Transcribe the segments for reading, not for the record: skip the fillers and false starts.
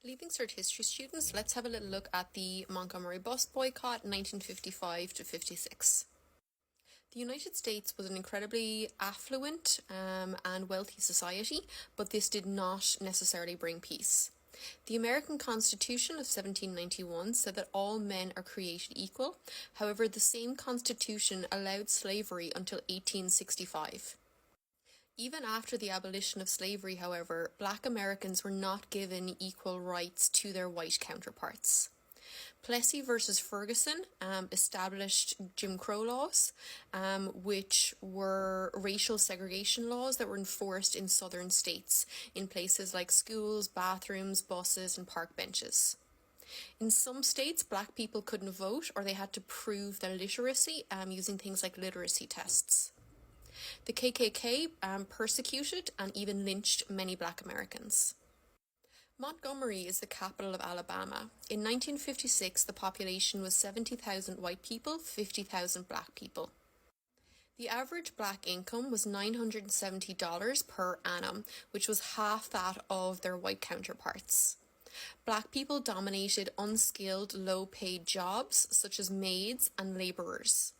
Leaving Cert History students, let's have a little look at the Montgomery Bus Boycott 1955 to 56. The United States was an incredibly affluent and wealthy society, but this did not necessarily bring peace. The American Constitution of 1791 said that all men are created equal. However, the same Constitution allowed slavery until 1865. Even after the abolition of slavery, however, Black Americans were not given equal rights to their white counterparts. Plessy versus Ferguson established Jim Crow laws, which were racial segregation laws that were enforced in southern states in places like schools, bathrooms, buses, and park benches. In some states, Black people couldn't vote, or they had to prove their literacy using things like literacy tests. The KKK persecuted and even lynched many Black Americans. Montgomery is the capital of Alabama. In 1956, the population was 70,000 white people, 50,000 Black people. The average Black income was $970 per annum, which was half that of their white counterparts. Black people dominated unskilled, low-paid jobs such as maids and laborers.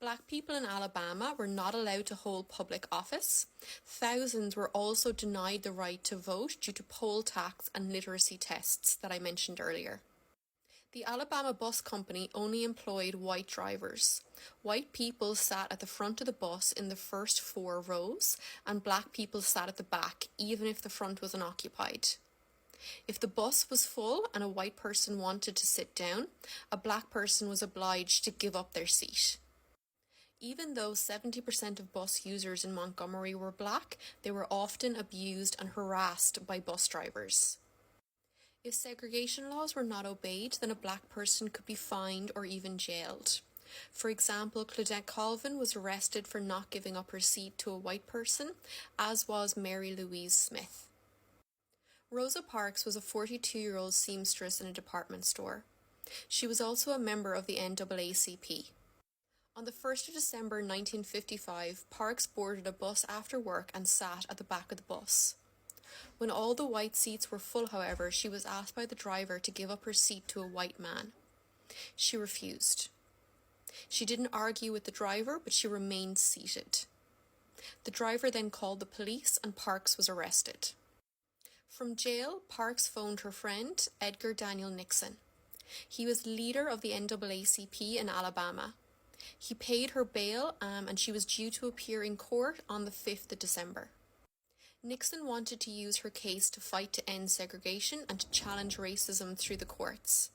Black people in Alabama were not allowed to hold public office. Thousands were also denied the right to vote due to poll tax and literacy tests that I mentioned earlier. The Alabama Bus Company only employed white drivers. White people sat at the front of the bus in the first 4 rows, and Black people sat at the back, even if the front was unoccupied. If the bus was full and a white person wanted to sit down, a Black person was obliged to give up their seat. Even though 70% of bus users in Montgomery were Black, they were often abused and harassed by bus drivers. If segregation laws were not obeyed, then a Black person could be fined or even jailed. For example, Claudette Colvin was arrested for not giving up her seat to a white person, as was Mary Louise Smith. Rosa Parks was a 42-year-old seamstress in a department store. She was also a member of the NAACP. On the 1st of December 1955, Parks boarded a bus after work and sat at the back of the bus. When all the white seats were full, however, she was asked by the driver to give up her seat to a white man. She refused. She didn't argue with the driver, but she remained seated. The driver then called the police and Parks was arrested. From jail, Parks phoned her friend, Edgar Daniel Nixon. He was leader of the NAACP in Alabama. He paid her bail and she was due to appear in court on the 5th of December. Nixon wanted to use her case to fight to end segregation and to challenge racism through the courts.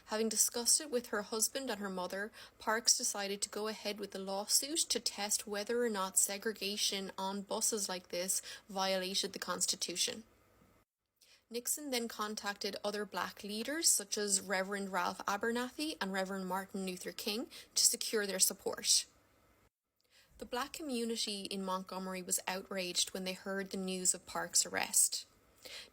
Having discussed it with her husband and her mother, Parks decided to go ahead with the lawsuit to test whether or not segregation on buses like this violated the Constitution. Nixon then contacted other Black leaders such as Reverend Ralph Abernathy and Reverend Martin Luther King to secure their support. The Black community in Montgomery was outraged when they heard the news of Parks' arrest.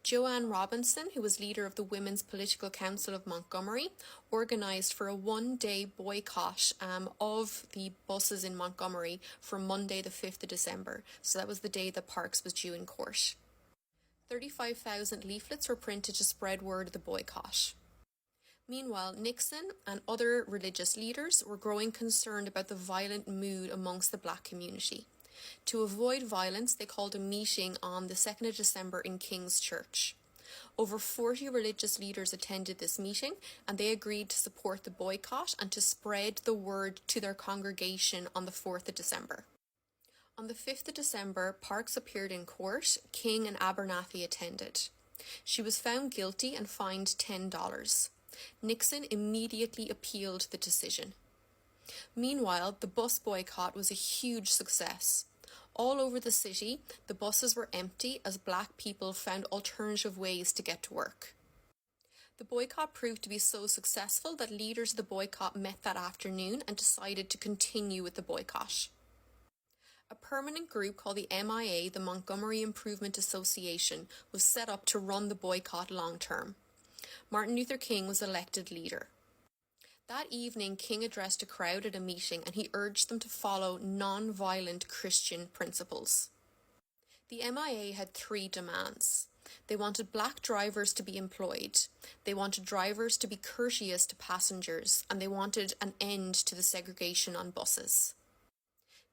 Joanne Robinson, who was leader of the Women's Political Council of Montgomery, organised for a 1-day boycott of the buses in Montgomery for Monday the 5th of December, so that was the day that Parks was due in court. 35,000 leaflets were printed to spread word of the boycott. Meanwhile, Nixon and other religious leaders were growing concerned about the violent mood amongst the Black community. To avoid violence, they called a meeting on the 2nd of December in King's Church. Over 40 religious leaders attended this meeting, and they agreed to support the boycott and to spread the word to their congregation on the 4th of December. On the 5th of December, Parks appeared in court. King and Abernathy attended. She was found guilty and fined $10. Nixon immediately appealed the decision. Meanwhile, the bus boycott was a huge success. All over the city, the buses were empty as Black people found alternative ways to get to work. The boycott proved to be so successful that leaders of the boycott met that afternoon and decided to continue with the boycott. A permanent group called the MIA, the Montgomery Improvement Association, was set up to run the boycott long term. Martin Luther King was elected leader. That evening, King addressed a crowd at a meeting and he urged them to follow non-violent Christian principles. The MIA had 3 demands. They wanted black drivers to be employed. They wanted drivers to be courteous to passengers, and they wanted an end to the segregation on buses.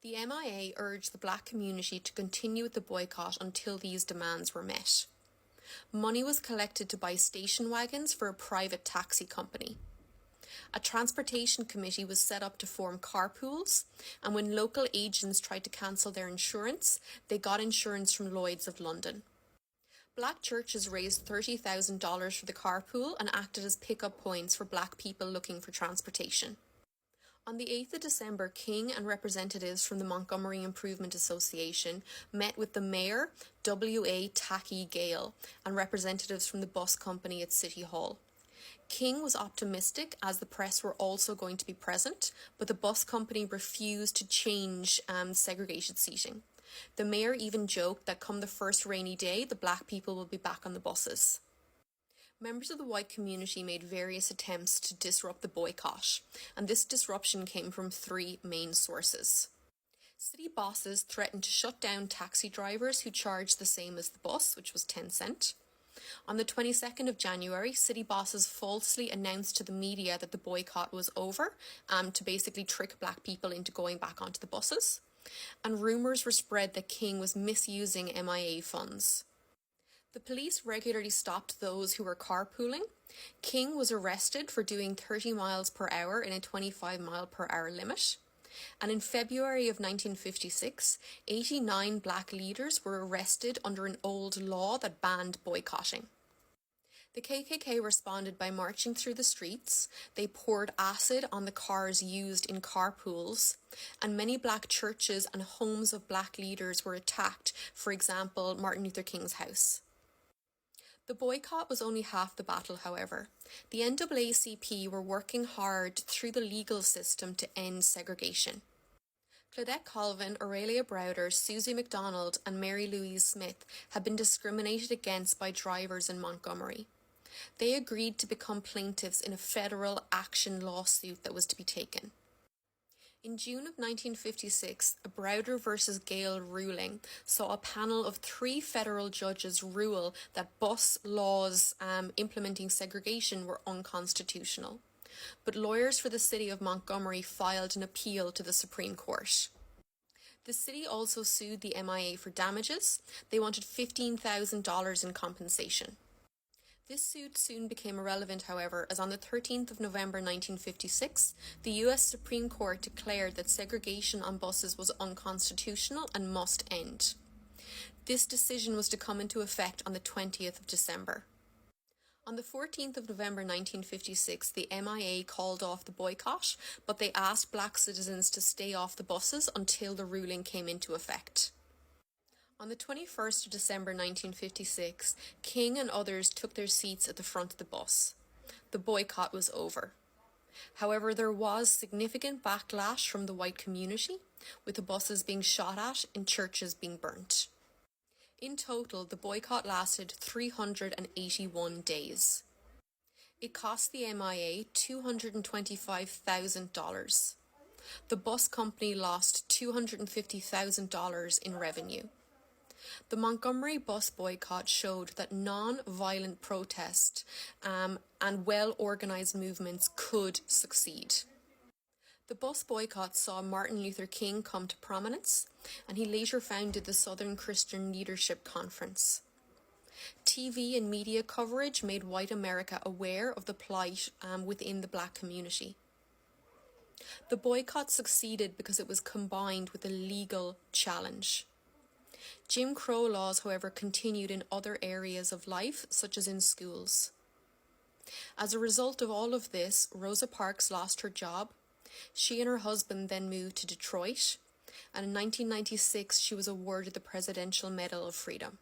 The MIA urged the black community to continue with the boycott until these demands were met. Money was collected to buy station wagons for a private taxi company. A transportation committee was set up to form carpools, and when local agents tried to cancel their insurance, they got insurance from Lloyd's of London. Black churches raised $30,000 for the carpool and acted as pick-up points for black people looking for transportation. On the 8th of December, King and representatives from the Montgomery Improvement Association met with the mayor, W.A. Tacky Gale, and representatives from the bus company at City Hall. King was optimistic as the press were also going to be present, but the bus company refused to change segregated seating. The mayor even joked that come the first rainy day, the black people will be back on the buses. Members of the white community made various attempts to disrupt the boycott, and this disruption came from three main sources. City bosses threatened to shut down taxi drivers who charged the same as the bus, which was 10 cents. On the 22nd of January, city bosses falsely announced to the media that the boycott was over, to basically trick black people into going back onto the buses. And rumours were spread that King was misusing MIA funds. The police regularly stopped those who were carpooling. King was arrested for doing 30 miles per hour in a 25 mile per hour limit. And in February of 1956, 89 black leaders were arrested under an old law that banned boycotting. The KKK responded by marching through the streets. They poured acid on the cars used in carpools, and many black churches and homes of black leaders were attacked, for example, Martin Luther King's house. The boycott was only half the battle, however. The NAACP were working hard through the legal system to end segregation. Claudette Colvin, Aurelia Browder, Susie MacDonald, and Mary Louise Smith had been discriminated against by drivers in Montgomery. They agreed to become plaintiffs in a federal action lawsuit that was to be taken. In June of 1956, a Browder versus Gale ruling saw a panel of 3 federal judges rule that bus laws implementing segregation were unconstitutional. But lawyers for the city of Montgomery filed an appeal to the Supreme Court. The city also sued the MIA for damages. They wanted $15,000 in compensation. This suit soon became irrelevant, however, as on the 13th of November 1956, the US Supreme Court declared that segregation on buses was unconstitutional and must end. This decision was to come into effect on the 20th of December. On the 14th of November 1956, the MIA called off the boycott, but they asked black citizens to stay off the buses until the ruling came into effect. On the 21st of December 1956, King and others took their seats at the front of the bus. The boycott was over. However, there was significant backlash from the white community, with the buses being shot at and churches being burnt. In total, the boycott lasted 381 days. It cost the MIA $225,000. The bus company lost $250,000 in revenue. The Montgomery Bus Boycott showed that non-violent protest and well-organised movements could succeed. The bus boycott saw Martin Luther King come to prominence, and he later founded the Southern Christian Leadership Conference. TV and media coverage made white America aware of the plight within the black community. The boycott succeeded because it was combined with a legal challenge. Jim Crow laws, however, continued in other areas of life, such as in schools. As a result of all of this, Rosa Parks lost her job. She and her husband then moved to Detroit, and in 1996 she was awarded the Presidential Medal of Freedom.